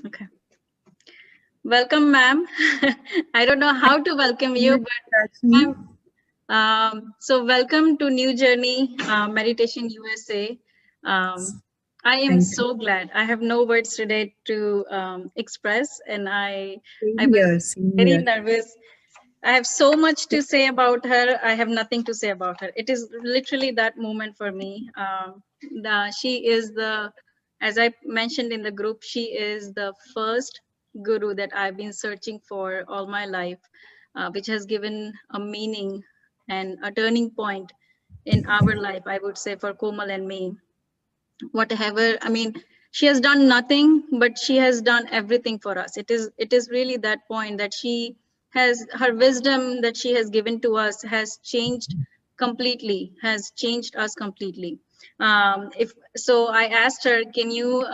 Okay. Welcome, ma'am. I don't know how to welcome you, but so welcome to New Journey Meditation USA. I am so glad. I have no words today to express, and I was very nervous. I have so much to say about her. I have nothing to say about her. It is literally that moment for me. She is as I mentioned in the group, she is the first guru that I've been searching for all my life, which has given a meaning and a turning point in our life, I would say, for Komal and me. Whatever, I mean, she has done nothing, but she has done everything for us. It is really that point that she has, her wisdom that she has given to us has changed completely, has changed us completely. If so, I asked her, can you,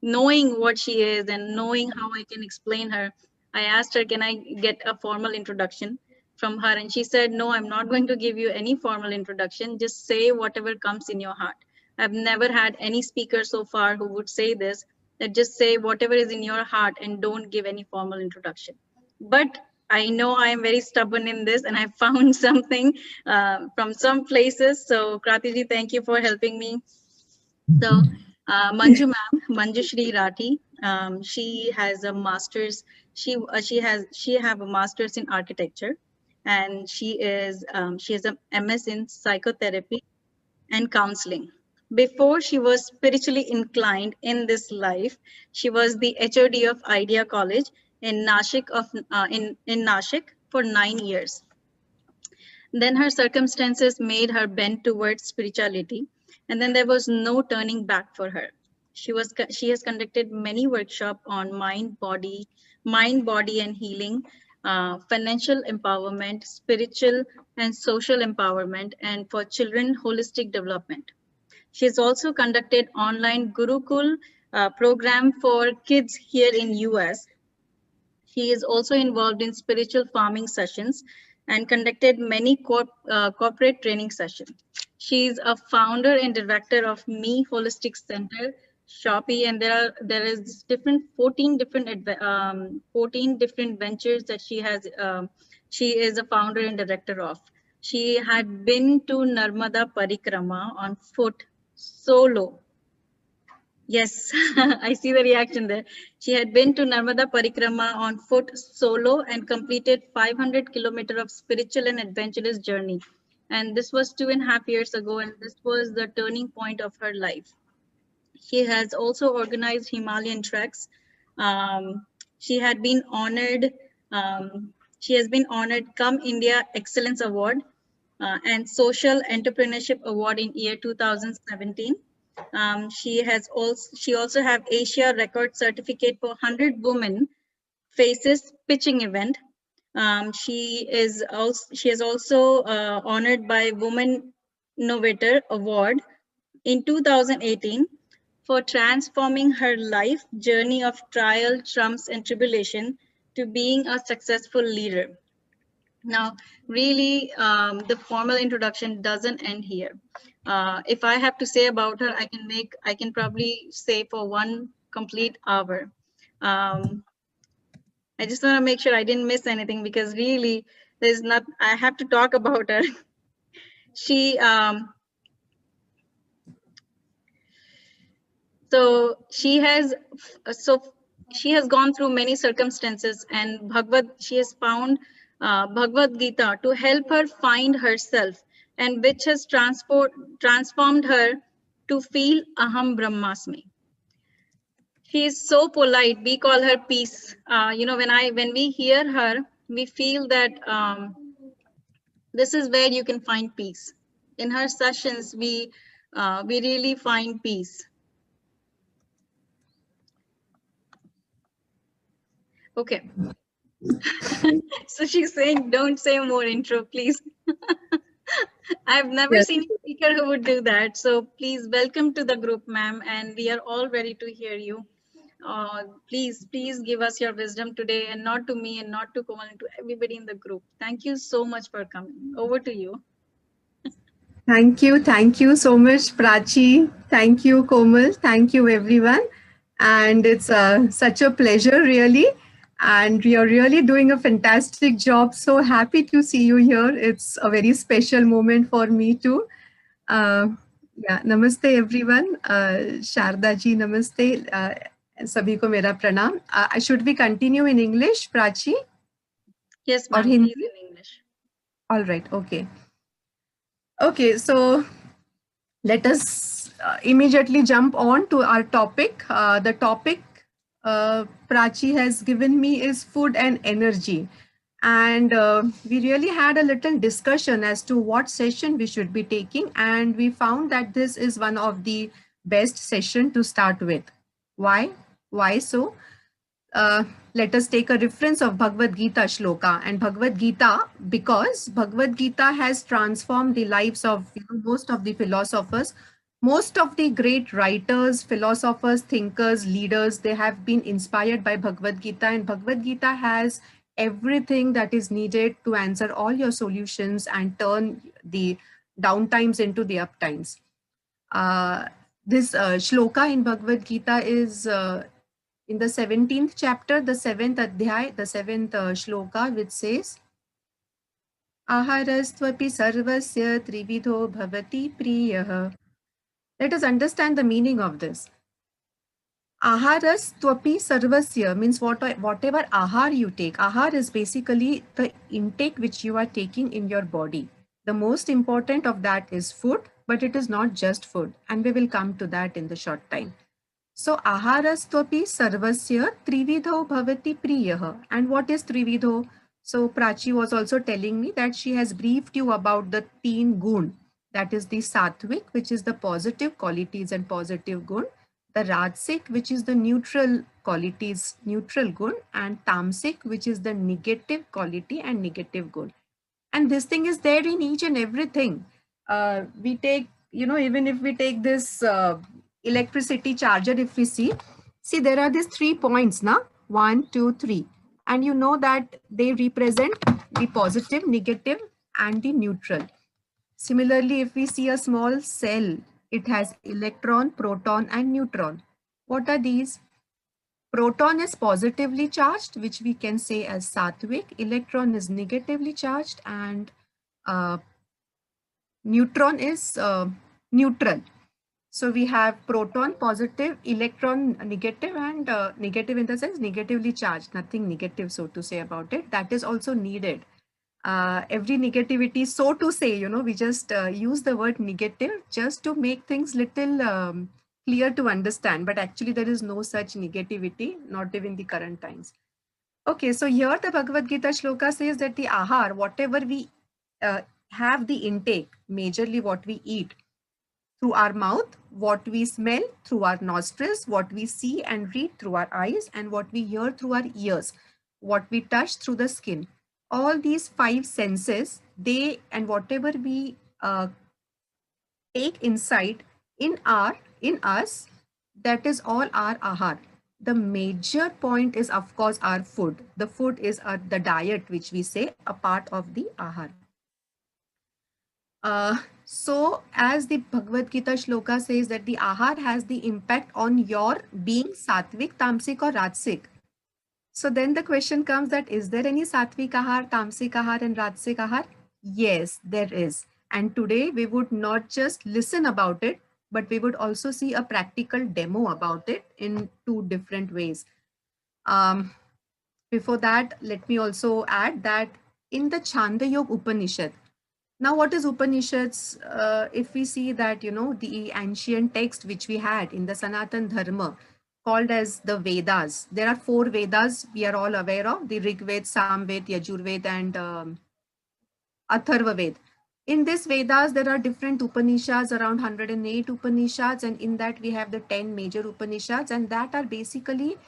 knowing what she is and knowing how I can explain her, I asked her, can I get a formal introduction from her? And she said, no, I'm not going to give you any formal introduction. Just say whatever comes in your heart. I've never had any speaker so far who would say this, that just say whatever is in your heart and don't give any formal introduction. But I know I am very stubborn in this, and I found something from some places. So Kratiji, thank you for helping me. So Manju ma'am, Manju Shri Rathi, she has a master's. She have a master's in architecture, and she has a MS in psychotherapy and counseling. Before she was spiritually inclined in this life, she was the HOD of Idea College in Nashik for 9 years. Then her circumstances made her bend towards spirituality, and then there was no turning back for her. She has conducted many workshops on mind, body, and healing, financial empowerment, spiritual and social empowerment, and for children holistic development. She has also conducted online Gurukul program for kids here in US. She is also involved in spiritual farming sessions and conducted many corporate training sessions. She is a founder and director of Me Holistic Center, Shopee, and there is different 14 different ventures that she has. She is a founder and director of. She had been to Narmada Parikrama on foot solo. Yes, I see the reaction there. She had been to Narmada Parikrama on foot solo and completed 500 kilometers of spiritual and adventurous journey. And this was 2.5 years ago, and this was the turning point of her life. She has also organized Himalayan treks. She had been honored. She has been honored Come India Excellence Award and Social Entrepreneurship Award in year 2017. She also have Asia Record Certificate for 100 Women Faces Pitching Event. She is also honored by Woman Innovator Award in 2018 for transforming her life journey of trial, trumps, and tribulation to being a successful leader. Now, really, the formal introduction doesn't end here. If I have to say about her, I can probably say for one complete hour. I just want to make sure I didn't miss anything, because really, I have to talk about her. She has gone through many circumstances, and she has found Bhagavad Gita to help her find herself, and which has transformed her to feel Aham Brahmasmi. She is so polite. We call her peace. When we hear her, we feel that this is where you can find peace. In her sessions, we really find peace. Okay. So she's saying, don't say more intro, please. I've never seen a speaker who would do that. So please welcome to the group, ma'am. And we are all ready to hear you. Please give us your wisdom today, and not to me and not to Komal, and to everybody in the group. Thank you so much for coming. Over to you. Thank you so much, Prachi. Thank you, Komal. Thank you, everyone. And it's such a pleasure, really. And you're really doing a fantastic job. So happy to see you here. It's a very special moment for me too. Uh, yeah, namaste everyone. Sharda ji, namaste. Sabhi ko mera pranam. Should we continue in English, Prachi, Yes, or ma'am. Please Hindi? in English. All right. Okay. Okay. So let us immediately jump on to our topic. The topic Prachi has given me is food and energy. And we really had a little discussion as to what session we should be taking. And we found that this is one of the best session to start with. Why? Why so? uh, Let us take a reference of Bhagavad Gita shloka and Bhagavad Gita, because Bhagavad Gita has transformed the lives of most of the philosophers, most of the great writers, philosophers, thinkers, leaders. They have been inspired by Bhagavad Gita, and Bhagavad Gita has everything that is needed to answer all your solutions and turn the downtimes into the uptimes. Uh, this shloka in Bhagavad Gita is in the 17th chapter, the 7th adhyay, the 7th shloka, which says, Aharastvapi sarvasya trividho bhavati priyah. Let us understand the meaning of this. Aharastvapi sarvasya means whatever ahar you take. Ahar is basically the intake which you are taking in your body. The most important of that is food, but it is not just food. And we will come to that in the short time. So aharastvapi sarvasya trividho bhavati priyah. And what is trividho? So Prachi was also telling me that she has briefed you about the teen gun. That is the sattvic, which is the positive qualities and positive gun. The rajasic, which is the neutral qualities, neutral gun. And tamasic, which is the negative quality and negative gun. And this thing is there in each and everything. We take, even if we take this electricity charger, if we see there are these 3 points now, 1, 2, 3, and you know that they represent the positive, negative and the neutral. Similarly, if we see a small cell, it has electron, proton and neutron. What are these? Proton is positively charged, which we can say as sattvic. Electron is negatively charged, and uh, neutron is neutral. So we have proton positive, electron negative, and negative in the sense negatively charged, nothing negative, so to say, about it. That is also needed. Every negativity, so to say, we just use the word negative just to make things little clear to understand. But actually, there is no such negativity, not even the current times. Okay, so here the Bhagavad Gita shloka says that the ahar, whatever we have the intake, majorly what we eat through our mouth, what we smell through our nostrils, what we see and read through our eyes, and what we hear through our ears, what we touch through the skin. All these 5 senses, they and whatever we take inside in us, that is all our ahar. The major point is, of course, our food. The food is the diet, which we say a part of the ahar. So as the Bhagavad Gita shloka says that the ahar has the impact on your being sattvic, tamasic or rajasic. So then the question comes that is there any sattvic ahar, tamasic ahar and rajasic ahar? Yes, there is. And today we would not just listen about it, but we would also see a practical demo about it in 2 different ways. Before that, let me also add that in the Chandogya Upanishad, now, what is Upanishads? If we see that, the ancient text which we had in the Sanatan Dharma called as the Vedas, there are 4 Vedas we are all aware of, the Rig Ved, Samved, Yajurved and Atharva Ved. In this Vedas, there are different Upanishads, around 108 Upanishads, and in that we have the 10 major Upanishads, and that are basically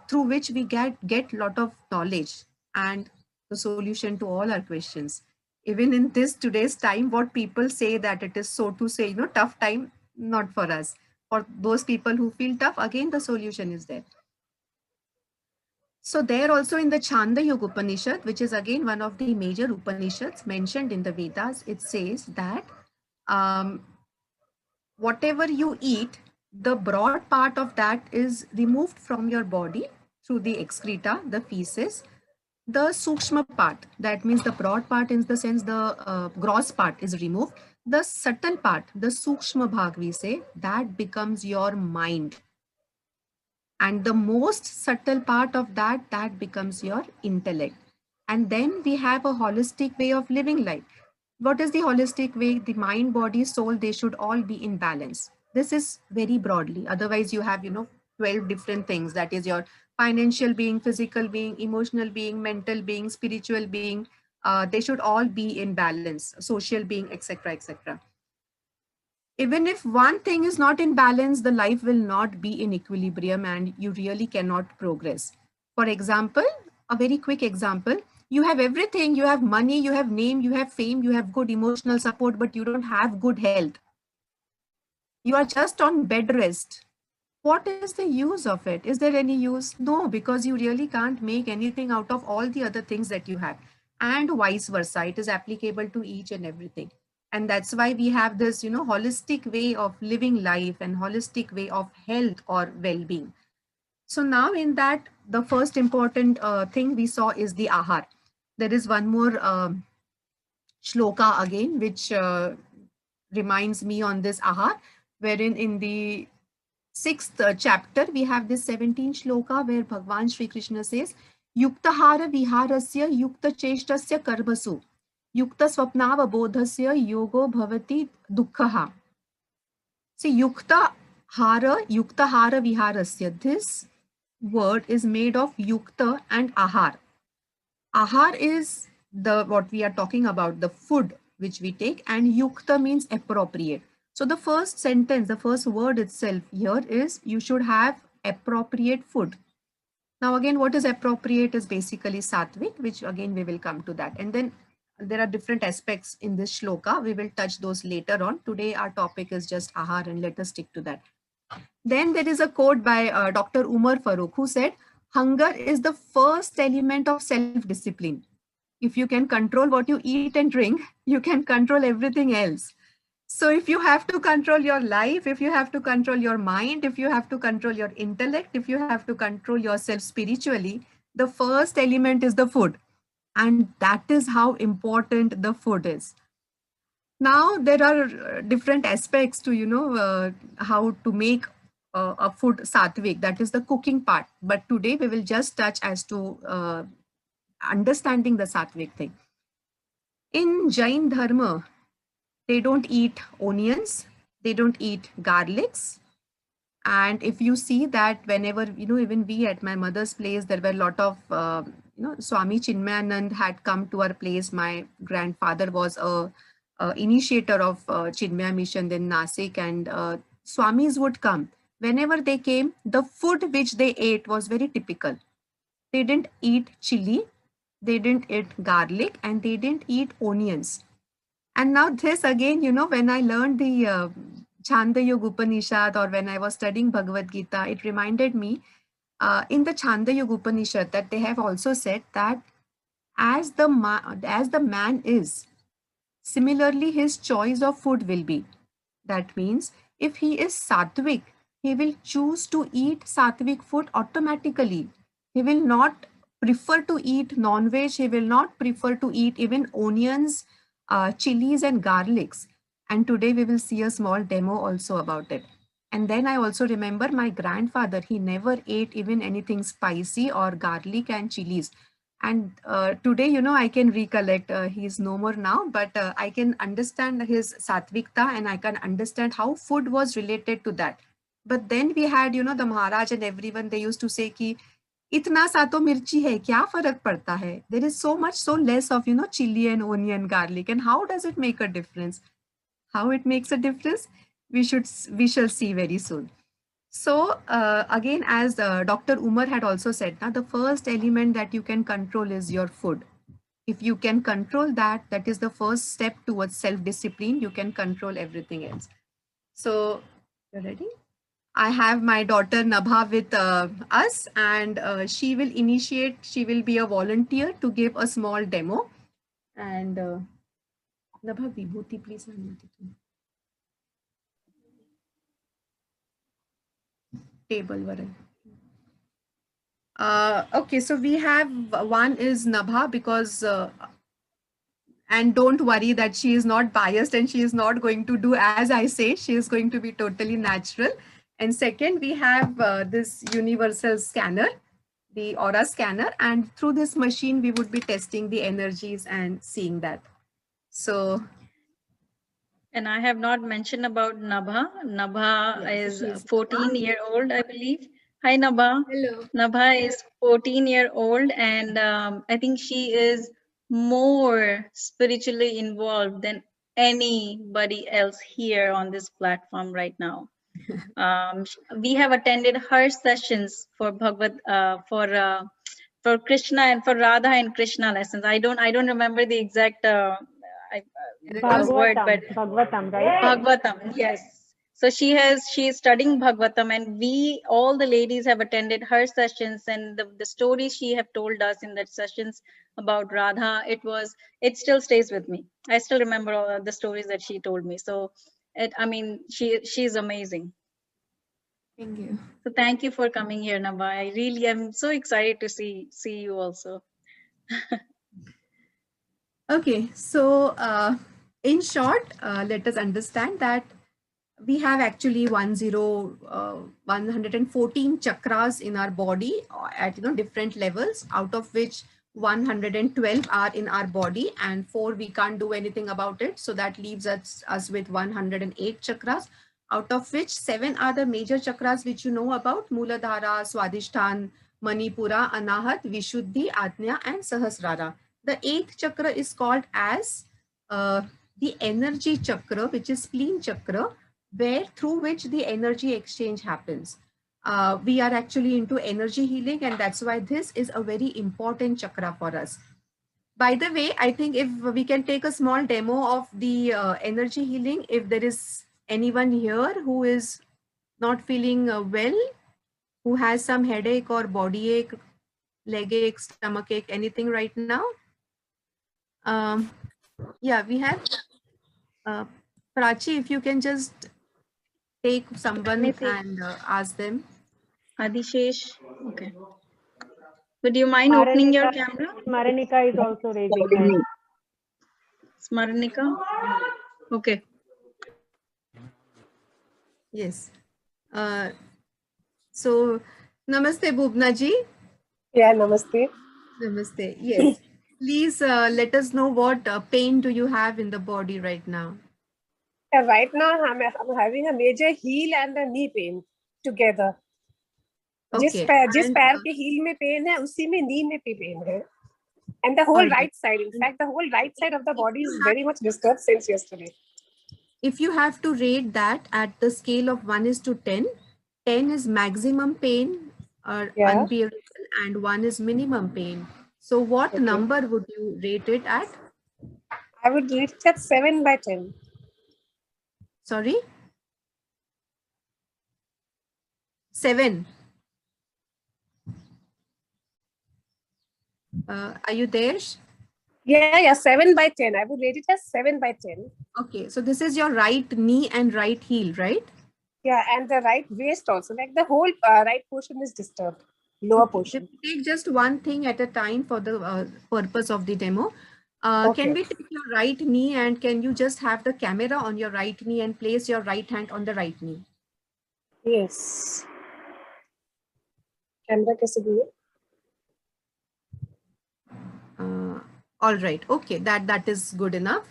through which we get lot of knowledge and the solution to all our questions. Even in this today's time, what people say that it is, so to say, tough time, not for us. For those people who feel tough, again, the solution is there. So there also in the Chandogya Upanishad, which is again one of the major Upanishads mentioned in the Vedas, it says that whatever you eat, the broad part of that is removed from your body through the excreta, the feces. The sukshma part, that means the broad part in the sense the gross part is removed. The subtle part, the sukshma bhag we say, that becomes your mind. And the most subtle part of that, that becomes your intellect. And then we have a holistic way of living life. What is the holistic way? The mind, body, soul, they should all be in balance. This is very broadly. Otherwise, you have, 12 different things. That is your financial being, physical being, emotional being, mental being, spiritual being. They should all be in balance, social being, etc., etc. Even if one thing is not in balance, the life will not be in equilibrium and you really cannot progress. For example, a very quick example, you have everything, you have money, you have name, you have fame, you have good emotional support, but you don't have good health. You are just on bed rest. What is the use of it? Is there any use? No, because you really can't make anything out of all the other things that you have. And vice versa, it is applicable to each and everything. And that's why we have this, holistic way of living life and holistic way of health or well-being. So now in that, the first important thing we saw is the ahar. There is one more shloka again, which reminds me on this ahar, wherein in the sixth chapter, we have this 17 shloka where Bhagwan Shri Krishna says, Yuktahara viharasya yukta cheshtasya karmasu, yukta swapnava bodhasya yogo bhavati dukkhaha. See, yuktahara viharasya. This word is made of yukta and ahar. Ahar is the what we are talking about, the food which we take, and yukta means appropriate. So the first sentence, the first word itself here is you should have appropriate food. Now again, what is appropriate is basically sattvic, which again we will come to that. And then there are different aspects in this shloka. We will touch those later on. Today our topic is just ahar and let us stick to that. Then there is a quote by Dr. Umar Farooq who said, hunger is the first element of self-discipline. If you can control what you eat and drink, you can control everything else. So if you have to control your life, if you have to control your mind, if you have to control your intellect, if you have to control yourself spiritually, the first element is the food. And that is how important the food is. Now there are different aspects to, how to make a food sattvic, that is the cooking part. But today we will just touch as to understanding the sattvic thing. In Jain Dharma, they don't eat onions, they don't eat garlics. And if you see that whenever, even we at my mother's place, there were a lot of, Swami Chinmayanand had come to our place. My grandfather was a initiator of Chinmaya Mission in Nasik, and Swamis would come. Whenever they came, the food which they ate was very typical. They didn't eat chili, they didn't eat garlic, and they didn't eat onions. And now this again, when I learned the Chandayog Upanishad, or when I was studying Bhagavad Gita, it reminded me in the Chandayog Upanishad that they have also said that as the man is, similarly his choice of food will be. That means if he is sattvic, he will choose to eat sattvic food automatically. He will not prefer to eat non-veg. He will not prefer to eat even onions, chilies and garlics. And today we will see a small demo also about it. And then I also remember my grandfather, he never ate even anything spicy or garlic and chilies. And today, I can recollect, he's no more now, but I can understand his sattvikta and I can understand how food was related to that. But then we had, the Maharaj and everyone, they used to say ki, itna sa to mirchi hai, kya farak padta hai? There is so much, so less of, chili and onion, garlic. And how does it make a difference? How it makes a difference? We shall see very soon. So again, as Dr. Umar had also said, now the first element that you can control is your food. If you can control that, that is the first step towards self-discipline. You can control everything else. So you're ready? I have my daughter Nabha with us, and she will initiate, she will be a volunteer to give a small demo. And Nabha Vibhuti, please unmute it. table Varan. Okay, so we have one is Nabha, because and don't worry that she is not biased and she is not going to do as I say. She is going to be totally natural. And second, we have this universal scanner, the aura scanner, and through this machine we would be testing the energies and seeing that. So, and I have not mentioned about Nabha. Nabha is 14-year-old, I believe. Hi, Nabha. hello. Nabha is 14-year-old, and I think she is more spiritually involved than anybody else here on this platform right now. We have attended her sessions for Bhagavad, for Krishna and for Radha and Krishna lessons. I don't remember the exact word, but Bhagavatam, right? Bhagavatam, yes. So she is studying Bhagavatam, and we all the ladies have attended her sessions, and the stories she have told us in that sessions about Radha, it still stays with me. I still remember all the stories that she told me. So she's amazing. Thank you. So thank you for coming here, Nabha. I really am so excited to see you also. Okay, so in short, let us understand that we have actually 114 chakras in our body at different levels, out of which 112 are in our body and 4 we can't do anything about it. So that leaves us with 108 chakras, out of which 7 are the major chakras which you know about: Muladhara, Swadhisthana, Manipura, Anahat, Vishuddhi, Ajna, and Sahasrara. The 8th chakra is called as the energy chakra, which is spleen chakra, where through which the energy exchange happens. We are actually into energy healing, and that's why this is a very important chakra for us. By the way, I think if we can take a small demo of the energy healing, if there is anyone here who is not feeling well, who has some headache or body ache, leg ache, stomach ache, anything right now? Yeah, we have Prachi, if you can just take someone and ask them. Adishesh, okay. Would you mind opening your camera? Smaranika is also raising hand. Smaranika? Okay. Yes. So, Namaste, Bhubna ji. Yeah, namaste. Namaste. Yes. Please let us know what pain do you have in the body right now? Yeah, right now I'm having a major heel and a knee pain together. Okay. जिस पैर के heel में pain है, उसी में knee में भी pain है. And the whole right side, in fact, the whole right side of the body is very much disturbed since yesterday. If you have to rate that at the scale of 1:10, 10 is maximum pain or unbearable and 1 is minimum pain. So what number would you rate it at? I would rate it at 7/10. Sorry? 7. Are you there? Yeah, 7/10. I would rate it as 7/10. Okay, so this is your right knee and right heel, right? Yeah, and the right waist also. Like the whole right portion is disturbed, lower portion. Take just one thing at a time for the purpose of the demo. Can we take your right knee and can you just have the camera on your right knee and place your right hand on the right knee? Yes. Camera kaise diye? All right. Okay, that is good enough.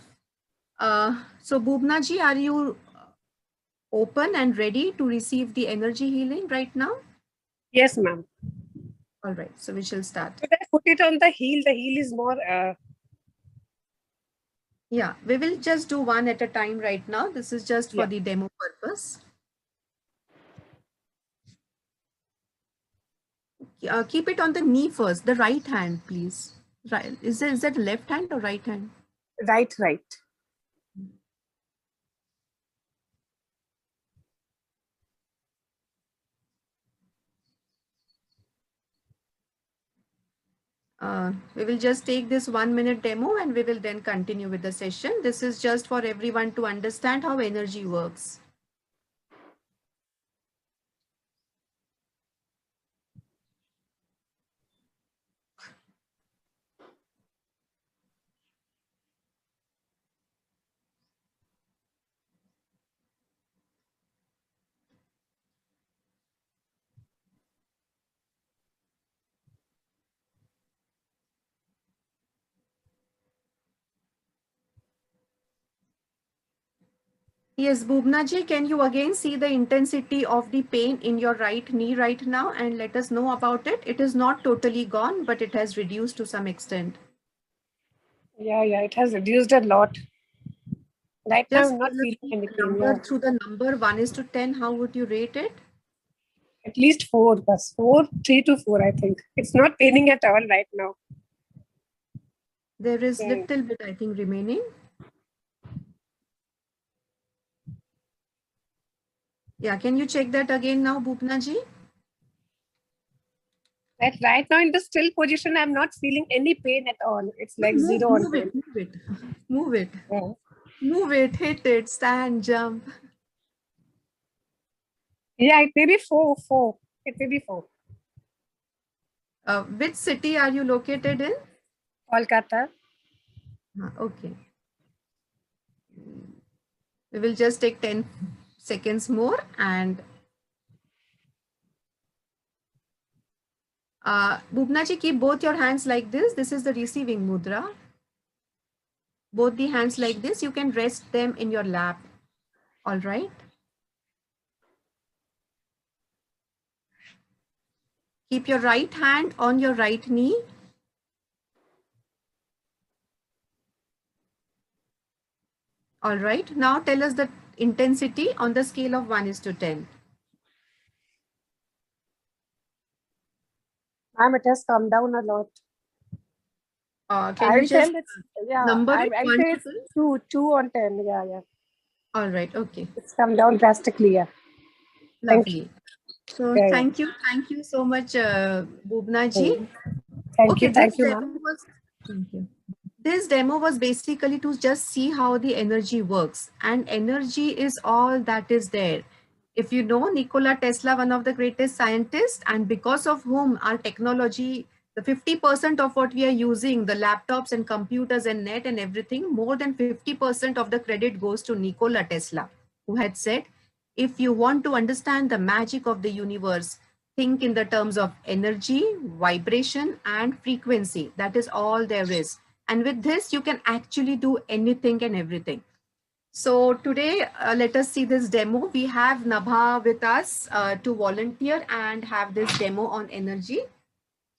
So Bhubna ji, are you open and ready to receive the energy healing right now? Yes, ma'am. All right. So we shall start. Should I put it on the heel? The heel is more. Yeah, we will just do one at a time right now. This is just for the demo purpose. Keep it on the knee first. The right hand, please. Right. Is that left hand or right hand? Right. We will just take this 1 minute demo and we will then continue with the session. This is just for everyone to understand how energy works. Yes, Bhuvna ji, can you again see the intensity of the pain in your right knee right now and let us know about it? It is not totally gone, but it has reduced to some extent. Yeah, it has reduced a lot. Right now, Just I'm not tell us feeling the any pain. number Yeah. through the number 1:10. How would you rate it? At least 4, but 4, 3 to 4, I think. It's not paining at all right now. There is Yeah. little bit, I think, remaining. Yeah, can you check that again now, Bhupna ji? That right now in the still position, I'm not feeling any pain at all. It's like Move, 0 on move pain. it, move it, move it, Yeah. move it, hit it, stand, jump. Yeah, it may be 4, 4. It may be 4. Which city are you located in? Kolkata. Okay. We will just take 10 seconds more and Bhupna ji, keep both your hands like this. This is the receiving mudra. Both the hands like this. You can rest them in your lap. All right. Keep your right hand on your right knee. All right. Now tell us the intensity on the scale of 1:10. It has come down a lot. Can you just number it? I'll 1 say to 10? 2 on 10. Yeah. All right. Okay. It's come down drastically. Yeah. Lovely. So Yeah. thank you so much, Bhupna ji. Thank Okay, you, ma'am. thank you. This demo was basically to just see how the energy works, and energy is all that is there. If you know Nikola Tesla, one of the greatest scientists, and because of whom our technology, the 50% of what we are using, the laptops and computers and net and everything, more than 50% of the credit goes to Nikola Tesla, who had said, if you want to understand the magic of the universe, think in the terms of energy, vibration, and frequency. That is all there is. And with this, you can actually do anything and everything. So today, let us see this demo. We have Nabha with us to volunteer and have this demo on energy.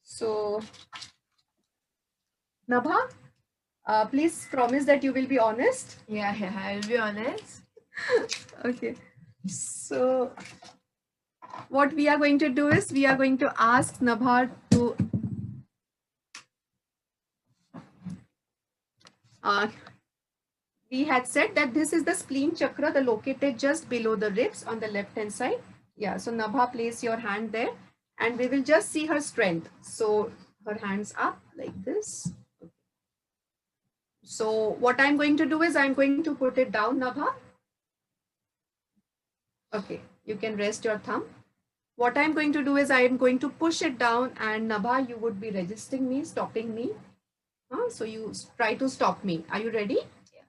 So Nabha, please promise that you will be honest. Yeah, I'll be honest. Okay. So what we are going to do is we are going to ask Nabha to we had said that this is the spleen chakra, the located just below the ribs on the left hand side. Yeah, so Nabha, place your hand there and we will just see her strength. So her hands up like this. So what I'm going to do is I'm going to put it down, Nabha. Okay, you can rest your thumb. What I'm going to do is I am going to push it down and Nabha, you would be resisting me, stopping me. So you try to stop me. Are you ready? Yeah.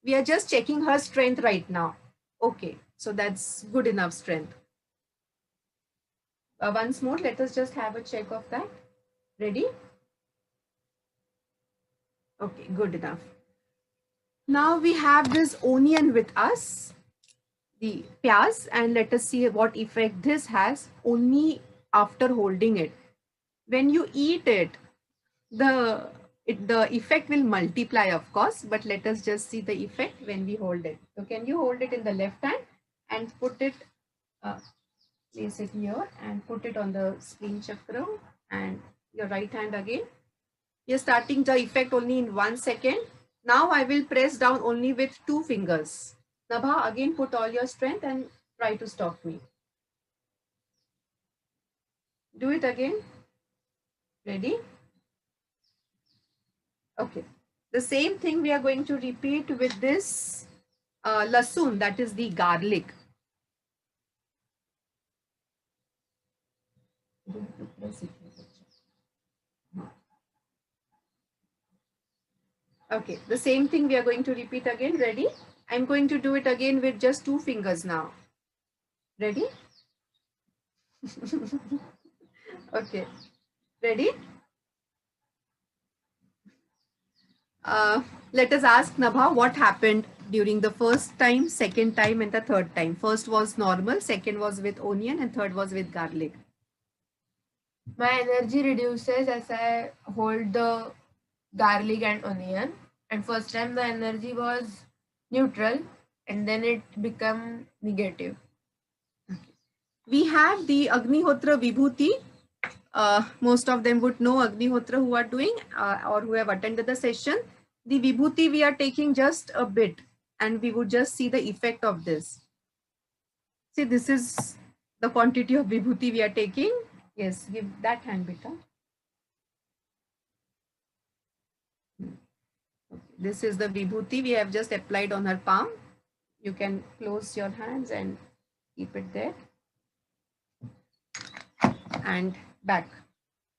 We are just checking her strength right now. Okay, so that's good enough strength. Once more, let us just have a check of that. Ready? Okay, good enough. Now we have this onion with us, the pyaz, and let us see what effect this has only after holding it. When you eat it, the effect will multiply, of course, but let us just see the effect when we hold it. So can you hold it in the left hand and put it, place it here and put it on the spleen chakra and your right hand again. You're starting the effect only in 1 second. Now I will press down only with 2 fingers. Nabha, again put all your strength and try to stop me. Do it again. Ready? Okay. The same thing we are going to repeat with this lasun, that is the garlic. Okay, the same thing we are going to repeat again. Ready? I'm going to do it again with just 2 fingers now. Ready? Okay. Ready? Let us ask Nabha what happened during the first time, second time, and the third time? First was normal, second was with onion, and third was with garlic. My energy reduces as I hold the garlic and onion. And first time the energy was neutral, and then it become negative. We have the Agnihotra Vibhuti. Most of them would know Agnihotra who are doing or who have attended the session. The Vibhuti we are taking just a bit, and we would just see the effect of this. See, this is the quantity of Vibhuti we are taking. Yes, give that hand, beta. Okay. This is the Vibhuti we have just applied on her palm. You can close your hands and keep it there. And back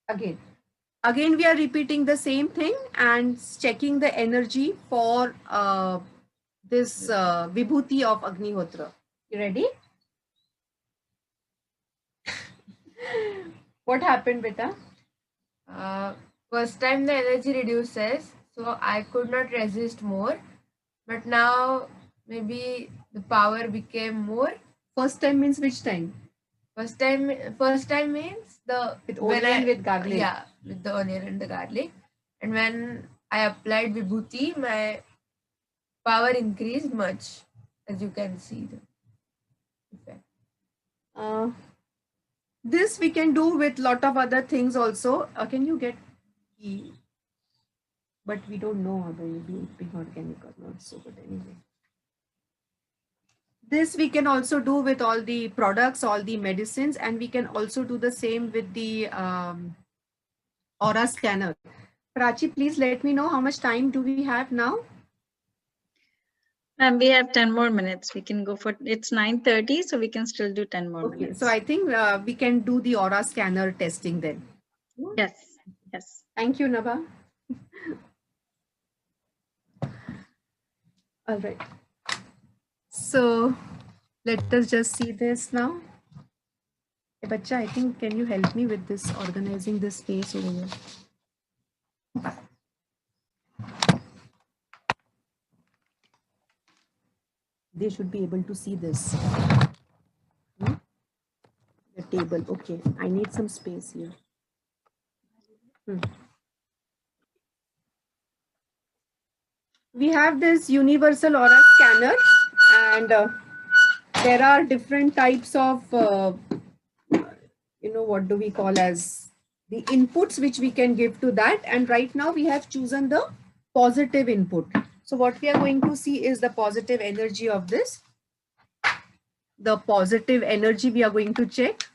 again. Again, we are repeating the same thing and checking the energy for this Vibhuti of Agnihotra. You ready? What happened, beta? First time the energy reduces, so I could not resist more. But now maybe the power became more. First time means which time? First time means the With onion, with garlic. Yeah, with the onion and the garlic. And when I applied Vibhuti, my power increased much, as you can see the effect. This we can do with lot of other things also. Can you get key? But we don't know whether it will be organic or not. So, but anyway. This we can also do with all the products, all the medicines, and we can also do the same with the aura scanner. Prachi, please let me know how much time do we have now? And we have 10 more minutes. We can go for, it's 9:30, so we can still do 10 more minutes. So I think we can do the aura scanner testing then. Yes, yes. Thank you, Nabha. All right. So let us just see this now. Hey, Bacha, I think, can you help me with this, organizing this space over here? They should be able to see this. The table. Okay, I need some space here. We have this universal aura scanner, and there are different types of, what do we call as the inputs which we can give to that. And right now we have chosen the positive input. So what we are going to see is the positive energy of this. The positive energy we are going to check.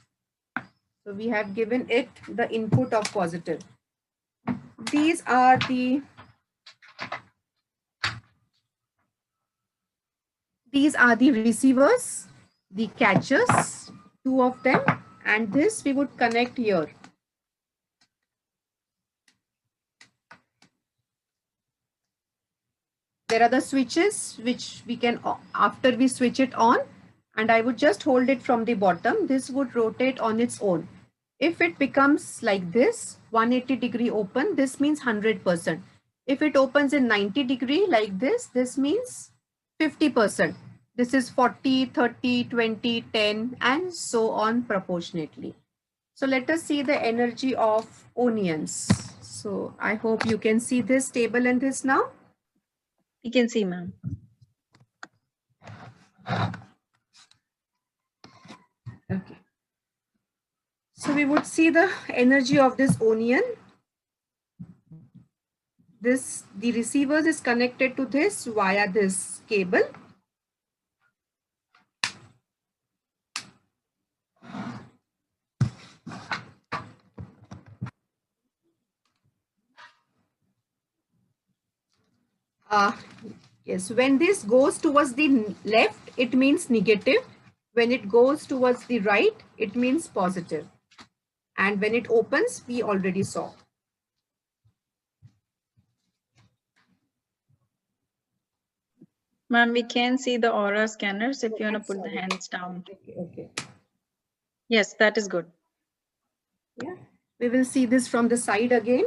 So we have given it the input of positive. These are the receivers, the catchers, 2 of them, and this we would connect here. There are the switches which we can, after we switch it on, and I would just hold it from the bottom, this would rotate on its own. If it becomes like this, 180-degree open, this means 100%. If it opens in 90-degree like this, this means 50%. This is 40, 30, 20, 10, and so on proportionately. So let us see the energy of onions. So I hope you can see this table and this now. You can see, ma'am. Okay. So we would see the energy of this onion. The receiver is connected to this via this cable. Yes, when this goes towards the left, it means negative. When it goes towards the right, it means positive. And when it opens, we already saw. Ma'am, we can see the aura scanners if you want to put the hands down. Okay. Yes, that is good. Yeah, we will see this from the side again.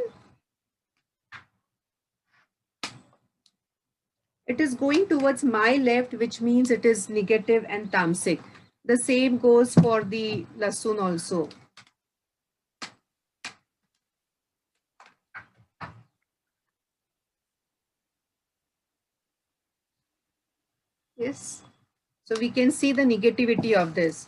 It is going towards my left, which means it is negative and tamasic. The same goes for the lasun also. Yes. So we can see the negativity of this.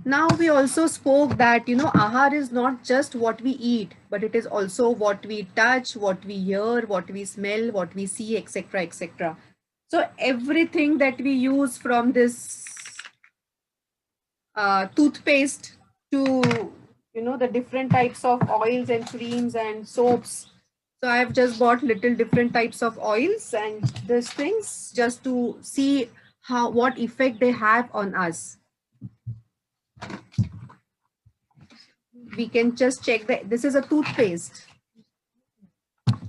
Now we also spoke that, you know, ahar is not just what we eat, but it is also what we touch, what we hear, what we smell, what we see, etc., etc. So everything that we use, from this toothpaste to, you know, the different types of oils and creams and soaps. So I've just bought little different types of oils and these things just to see what effect they have on us. We can just check that this is a toothpaste.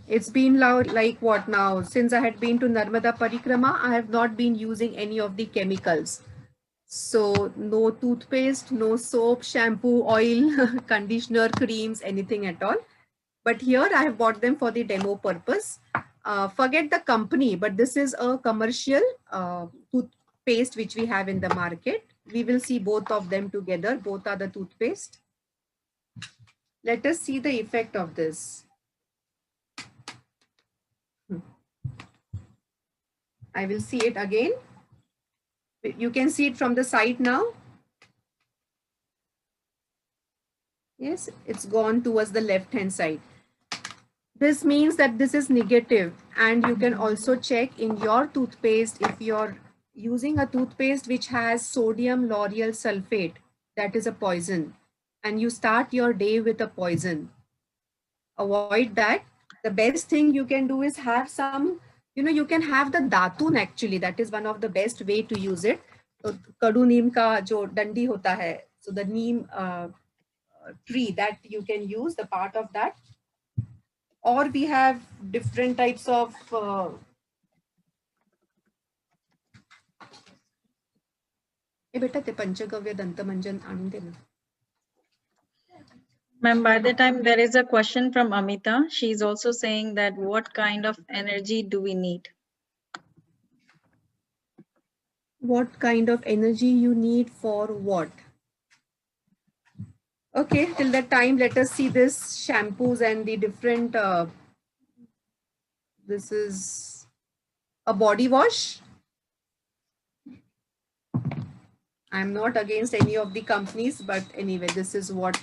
It's been like what now? Since I had been to Narmada Parikrama, I have not been using any of the chemicals. So no toothpaste, no soap, shampoo, oil, conditioner, creams, anything at all. But here I have bought them for the demo purpose. Forget the company, but this is a commercial toothpaste which we have in the market. We will see both of them together. Both are the toothpaste. Let us see the effect of this. I will see it again. You can see it from the side now. Yes, it's gone towards the left hand side. This means that this is negative, and you can also check in your toothpaste if you're using a toothpaste which has sodium lauryl sulfate, that is a poison, and you start your day with a poison. Avoid that. The best thing you can do is have some, you know, you can have the datun actually. That is one of the best way to use it. So, kadu neem ka jo dandi hota hai. So the neem tree that you can use the part of that. Or we have different types of Ma'am, by the time there is a question from Amita, she's also saying that what kind of energy do we need? What kind of energy you need for what? Okay, till that time, let us see this shampoos and the different, this is a body wash. I'm not against any of the companies, but anyway, this is what.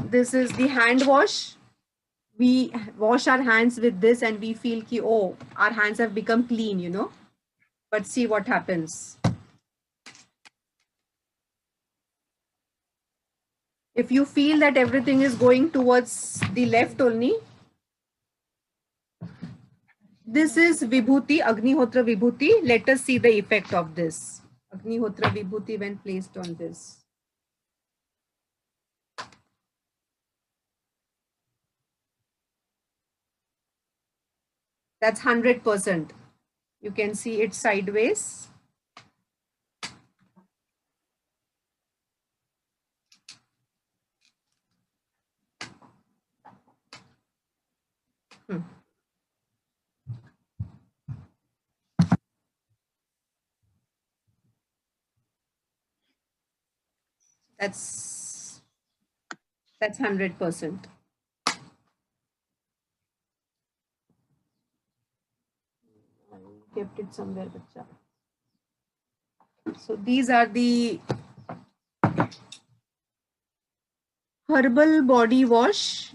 This is the hand wash. We wash our hands with this and we feel ki, oh, our hands have become clean, you know. But see what happens. If you feel that everything is going towards the left only, this is Vibhuti, Agnihotra Vibhuti. Let us see the effect of this. Agnihotra Vibhuti when placed on this. That's 100%. You can see it sideways. That's 100%. Kept it somewhere, bacha. So these are the herbal body wash.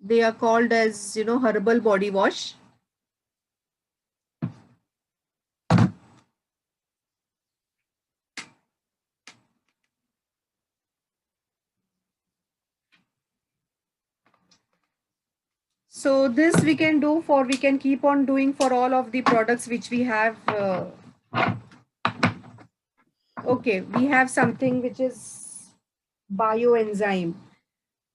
They are called as, you know, herbal body wash. So this we can do for, we can keep on doing for all of the products which we have. Okay, we have something which is bioenzyme.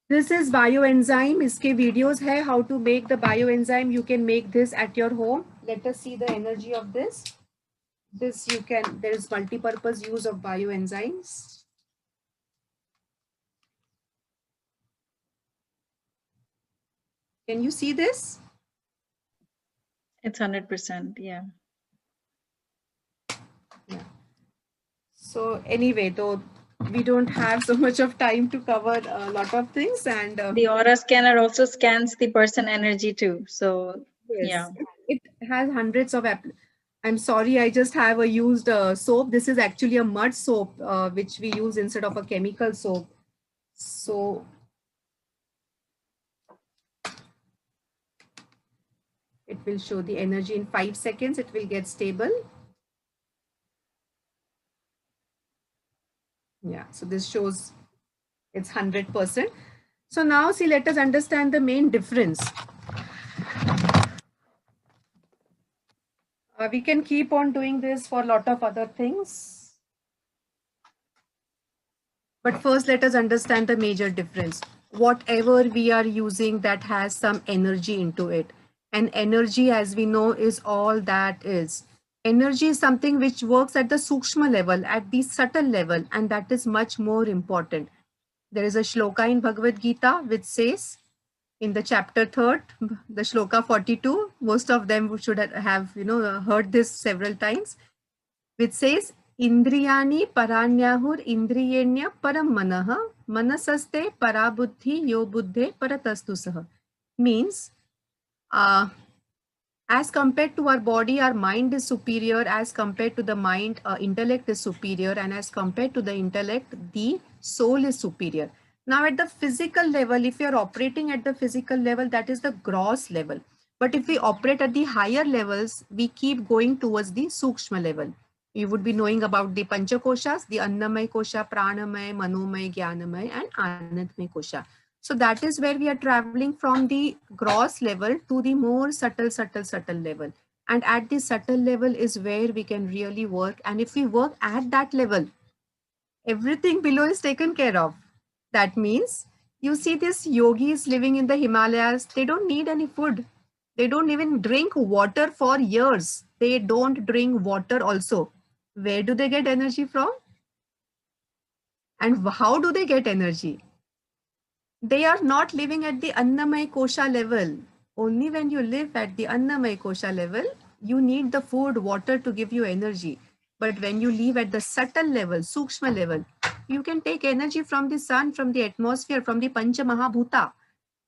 This is bioenzyme. Iske videos hai how to make the bioenzyme. You can make this at your home. Let us see the energy of this. This you can, there is multi-purpose use of bioenzymes. Can you see this? It's 100%. Yeah. Yeah. So anyway, though we don't have so much of time to cover a lot of things, and The aura scanner also scans the person energy too. So yes, yeah. it has hundreds of I'm sorry, I just have a used soap. This is actually a mud soap, which we use instead of a chemical soap. So it will show the energy in 5 seconds. It will get stable. Yeah, so this shows it's 100%. So now see, let us understand the main difference. We can keep on doing this for a lot of other things. But first, let us understand the major difference. Whatever we are using that has some energy into it. And energy, as we know, is all that is. Energy is something which works at the sukshma level, at the subtle level, and that is much more important. There is a shloka in Bhagavad Gita which says, in the chapter 3rd, the shloka 42, most of them should have heard this several times, which says, Indriyani paranyahur indriyenya param manaha manasaste parabuddhi yo buddhe paratastusaha. Means, as compared to our body, our mind is superior. As compared to the mind, intellect is superior. And as compared to the intellect, the soul is superior. Now at the physical level, if you're operating at the physical level, that is the gross level. But if we operate at the higher levels, we keep going towards the sukshma level. You would be knowing about the panchakoshas, the annamay kosha, pranamay, manomay, jnanamay, and anandmay kosha. So that is where we are traveling from the gross level to the more subtle level. And at the subtle level is where we can really work. And if we work at that level, everything below is taken care of. That means you see these yogis living in the Himalayas, they don't need any food. They don't even drink water for years. They don't drink water also. Where do they get energy from? And how do they get energy? They are not living at the Annamay Kosha level. Only when you live at the Annamay Kosha level, you need the food, water to give you energy. But when you live at the subtle level, Sukshma level, you can take energy from the sun, from the atmosphere, from the Pancha Mahabhuta.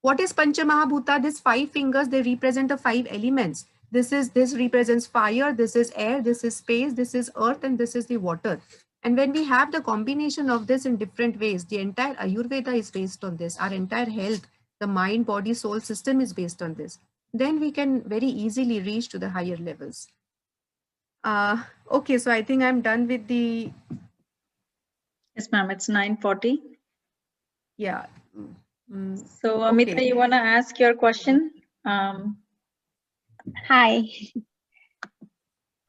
What is Pancha Mahabhuta? These 5 fingers, they represent the 5 elements. This represents fire, this is air, this is space, this is earth, and this is the water. And when we have the combination of this in different ways, the entire Ayurveda is based on this. Our entire health, the mind, body, soul system is based on this. Then we can very easily reach to the higher levels. Okay, so I think I'm done with the... Yes, ma'am, it's 9:40. Yeah. So Amita, okay. You want to ask your question? Hi.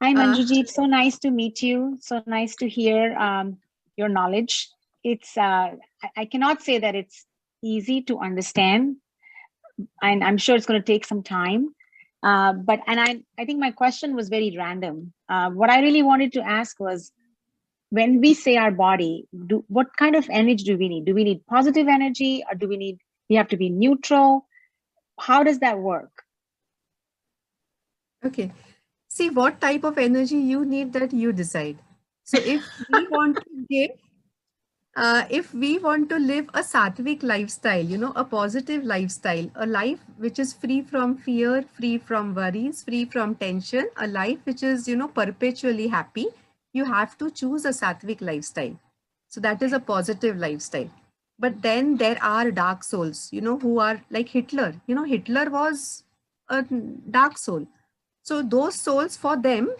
Hi, Manjuji. It's so nice to meet you. So nice to hear your knowledge. It's I cannot say that it's easy to understand, and I'm sure it's going to take some time. But I think my question was very random. What I really wanted to ask was, when we say our body, what kind of energy do we need? Do we need positive energy, or do we have to be neutral? How does that work? Okay. See what type of energy you need, that you decide. So if we want to give, if we want to live a sattvic lifestyle, a positive lifestyle, a life which is free from fear, free from worries, free from tension, a life which is, perpetually happy, you have to choose a sattvic lifestyle. So that is a positive lifestyle. But then there are dark souls, who are like Hitler. Hitler was a dark soul. So those souls, for them,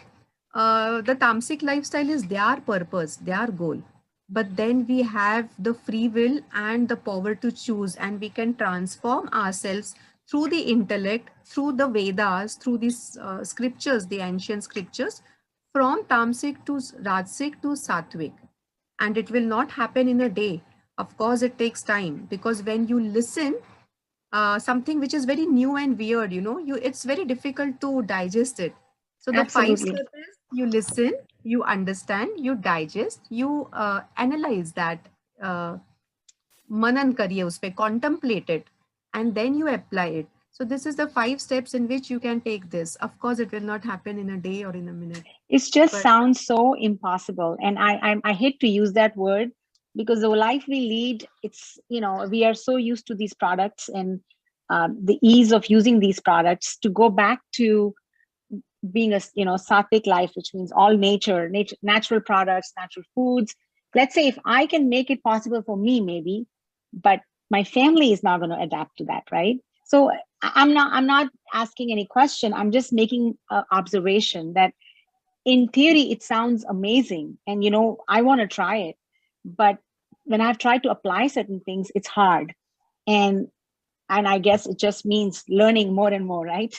the tamasic lifestyle is their purpose, their goal. But then we have the free will and the power to choose, and we can transform ourselves through the intellect, through the Vedas, through these scriptures, the ancient scriptures, from tamasic to rajasic to sattvic. And it will not happen in a day. Of course, it takes time, because when you listen, something which is very new and weird, it's very difficult to digest it. So the Absolutely. 5 steps is, you listen, you understand, you digest, you analyze that, manan kariye uspe, contemplate it, and then you apply it. So this is the 5 steps in which you can take this. Of course, it will not happen in a day or in a minute. It just But- sounds so impossible. And I hate to use that word because the life we lead, it's, you know, we are so used to these products and the ease of using these products to go back to being a, you know, sattvic life, which means all nature, natural products, natural foods. Let's say if I can make it possible for me, maybe, but my family is not going to adapt to that, right? So I'm not asking any question. I'm just making an observation that in theory it sounds amazing, and you know, I want to try it, but when I've tried to apply certain things, it's hard, and I guess it just means learning more and more, right?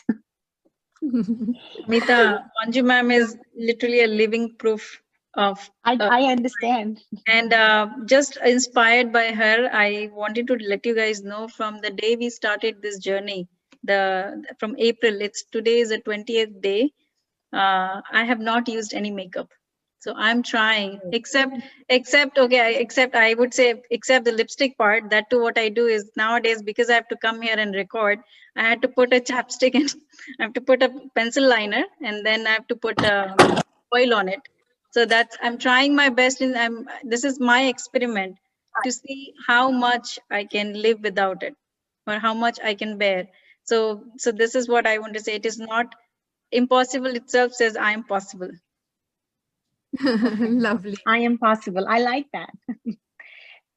Amita, Manju ma'am is literally a living proof of. I understand. And just inspired by her, I wanted to let you guys know from the day we started this journey, from April. It's today is the 20th day. I have not used any makeup, so I'm trying. Except okay, except I would say except the lipstick part. That too, what I do is nowadays, because I have to come here and record, I had to put a chapstick and I have to put a pencil liner, and then I have to put oil on it. So that's, I'm trying my best, and this is my experiment to see how much I can live without it, or how much I can bear. So this is what I want to say. It is not impossible, itself says I am possible. Lovely. I am possible. I like that.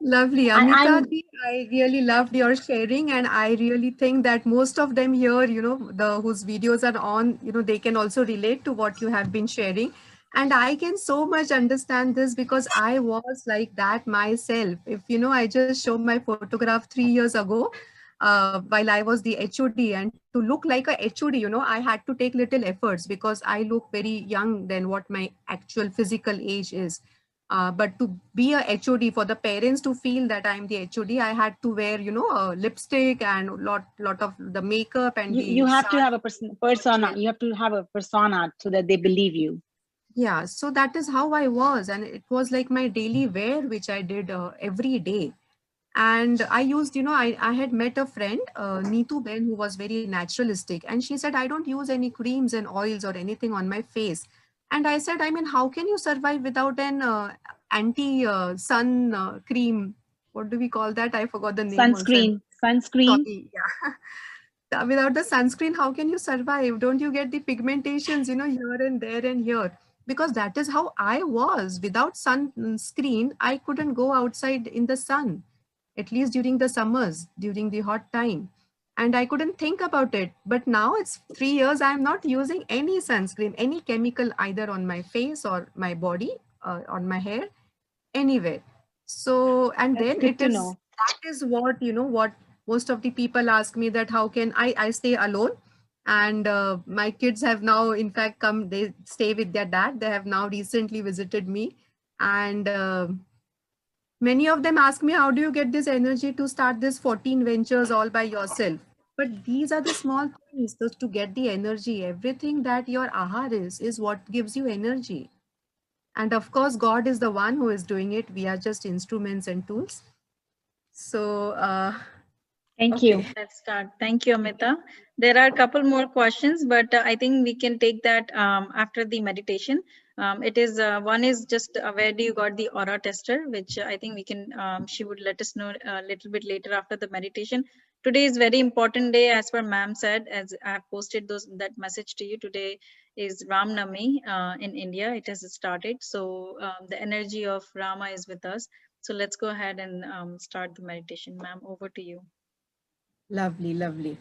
Lovely. I'm- Amita, I really loved your sharing, and I really think that most of them here, you know, whose videos are on, you know, they can also relate to what you have been sharing. And I can so much understand this because I was like that myself. If, you know, I just show my photograph 3 years ago, while I was the HOD, and to look like a HOD, you know, I had to take little efforts because I look very young than what my actual physical age is. But to be a HOD, for the parents to feel that I'm the HOD, I had to wear, you know, a lipstick and lot of the makeup and you have to have a persona. Yes. You have to have a persona so that they believe you. Yeah, so that is how I was, and it was like my daily wear, which I did every day. And I used, you know, I had met a friend, Neetu Ben, who was very naturalistic, and she said, I don't use any creams and oils or anything on my face. And I said, I mean, how can you survive without an sun cream? What do we call that? I forgot the name also. Sunscreen. Sorry, yeah. Without the sunscreen, how can you survive? Don't you get the pigmentations, you know, here and there and here? Because that is how I was. Without sunscreen, I couldn't go outside in the sun, at least during the summers, during the hot time. And I couldn't think about it. But now it's 3 years, I'm not using any sunscreen, any chemical, either on my face or my body, on my hair, anywhere. So, and That's then good it to is, know. that is what, you know, what most of the people ask me, that how can I stay alone. And my kids have now, in fact, come, they stay with their dad. They have now recently visited me. And many of them ask me, how do you get this energy to start this 14 ventures all by yourself? But these are the small things to get the energy. Everything that your ahar is what gives you energy. And of course, God is the one who is doing it. We are just instruments and tools. So, Thank okay. you. Let's start. Thank you, Amita. There are a couple more questions, but I think we can take that after the meditation. It is one is just where do you got the aura tester, which I think we can, she would let us know a little bit later after the meditation. Today is very important day, as per ma'am said, as I have posted that message to you. Today is Ram Navami in India. It has started. So the energy of Rama is with us. So let's go ahead and start the meditation. Ma'am, over to you. Lovely, lovely.